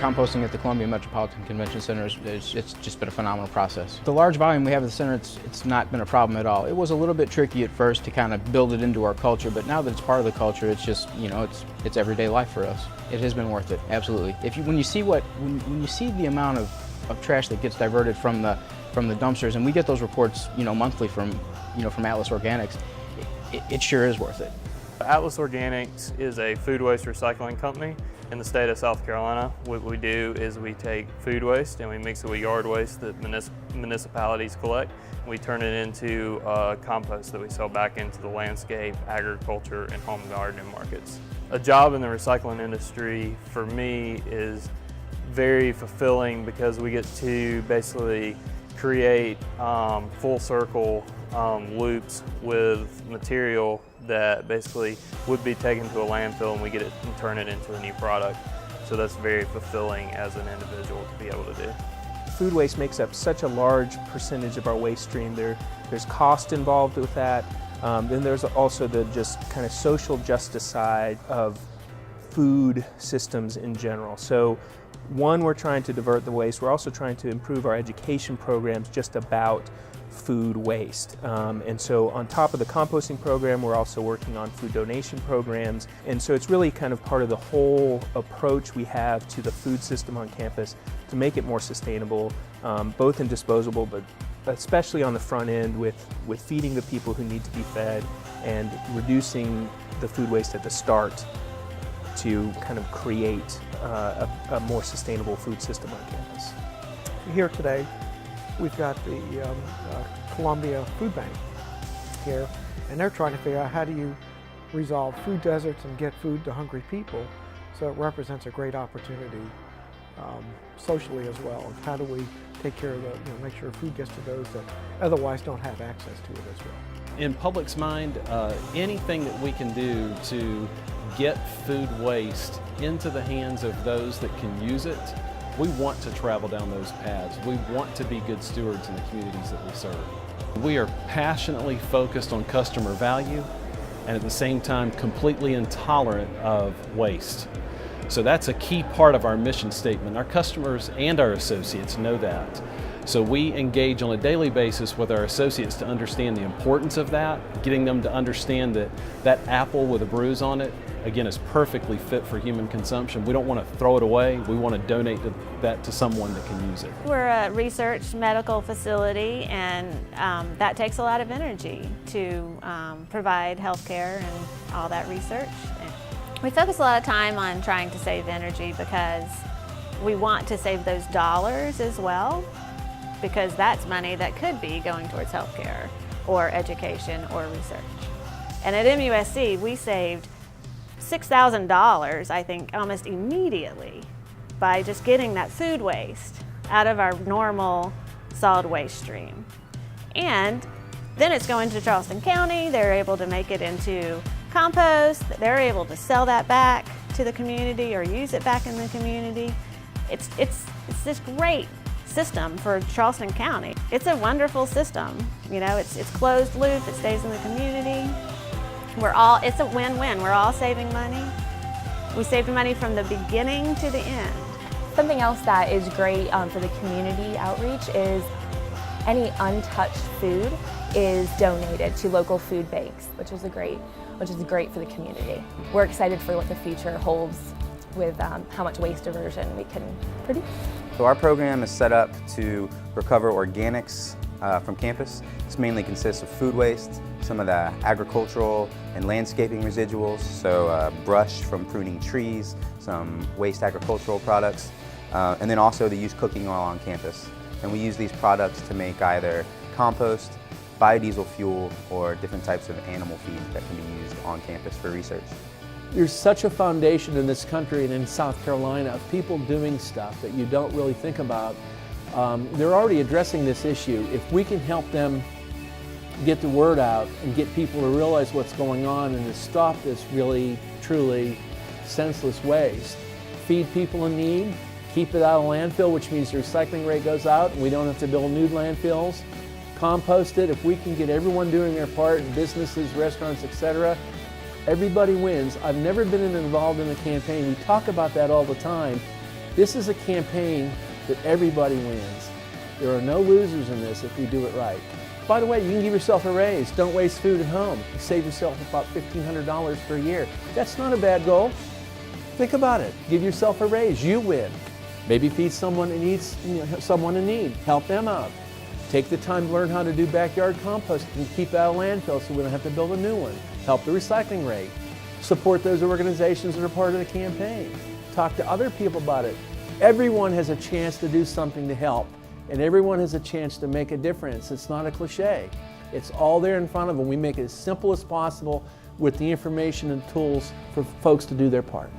Composting at the Columbia Metropolitan Convention Center it's just been a phenomenal process. The large volume we have at the center, it's not been a problem at all. It was a little bit tricky at first to kind of build it into our culture, but now that it's part of the culture, it's just, you know, it's everyday life for us. It has been worth it, absolutely. When you see the amount of trash that gets diverted from the dumpsters, and we get those reports, you know, monthly from Atlas Organics, it sure is worth it. Atlas Organics is a food waste recycling company in the state of South Carolina. What we do is we take food waste and we mix it with yard waste that municipalities collect. We turn it into compost that we sell back into the landscape, agriculture, and home gardening markets. A job in the recycling industry for me is very fulfilling because we get to basically create full circle loops with material that basically would be taken to a landfill, and we get it and turn it into a new product. So that's very fulfilling as an individual to be able to do. Food waste makes up such a large percentage of our waste stream. There's cost involved with that. Then there's also the just kind of social justice side of food systems in general. So one, we're trying to divert the waste. We're also trying to improve our education programs just about food waste. And so on top of the composting program, we're also working on food donation programs. And so it's really kind of part of the whole approach we have to the food system on campus to make it more sustainable, both in disposable, but especially on the front end with feeding the people who need to be fed and reducing the food waste at the start to kind of create a more sustainable food system on campus. Here today, we've got the Columbia Food Bank here, and they're trying to figure out how do you resolve food deserts and get food to hungry people. So it represents a great opportunity socially as well. How do we take care of make sure food gets to those that otherwise don't have access to it as well. In public's mind, anything that we can do to get food waste into the hands of those that can use it, we want to travel down those paths. We want to be good stewards in the communities that we serve. We are passionately focused on customer value and at the same time completely intolerant of waste. So that's a key part of our mission statement. Our customers and our associates know that. So we engage on a daily basis with our associates to understand the importance of that, getting them to understand that that apple with a bruise on it, again, is perfectly fit for human consumption. We don't want to throw it away. We want to donate that to someone that can use it. We're a research medical facility, and that takes a lot of energy to provide health care and all that research. We focus a lot of time on trying to save energy because we want to save those dollars as well, because that's money that could be going towards healthcare or education or research. And at MUSC, we saved $6,000, I think, almost immediately by just getting that food waste out of our normal solid waste stream. And then it's going to Charleston County. They're able to make it into compost. They're able to sell that back to the community or use it back in the community. It's this great system for Charleston County. It's a wonderful system. You know, it's closed loop, it stays in the community. It's a win-win. We're all saving money. We saved money from the beginning to the end. Something else that is great for the community outreach is any untouched food is donated to local food banks, which is great for the community. We're excited for what the future holds with how much waste diversion we can produce. So our program is set up to recover organics from campus. This mainly consists of food waste, some of the agricultural and landscaping residuals, so brush from pruning trees, some waste agricultural products, and then also the used cooking oil on campus. And we use these products to make either compost, biodiesel fuel, or different types of animal feed that can be used on campus for research. There's such a foundation in this country and in South Carolina of people doing stuff that you don't really think about. They're already addressing this issue. If we can help them get the word out and get people to realize what's going on and to stop this really, truly senseless waste, feed people in need, keep it out of landfill, which means the recycling rate goes out and we don't have to build new landfills, compost it. If we can get everyone doing their part, businesses, restaurants, etc., everybody wins. I've never been involved in a campaign. We talk about that all the time, This is a campaign that everybody wins. There are no losers in this if we do it right. By the way, you can give yourself a raise. Don't waste food at home. You save yourself about $1,500 per year. That's not a bad goal. Think about it. Give yourself a raise. You win. Maybe feed someone that needs, someone in need. Help them out. Take the time to learn how to do backyard composting and keep out of landfill so we don't have to build a new one. Help the recycling rate. Support those organizations that are part of the campaign. Talk to other people about it. Everyone has a chance to do something to help, and everyone has a chance to make a difference. It's not a cliche. It's all there in front of them. We make it as simple as possible with the information and tools for folks to do their part.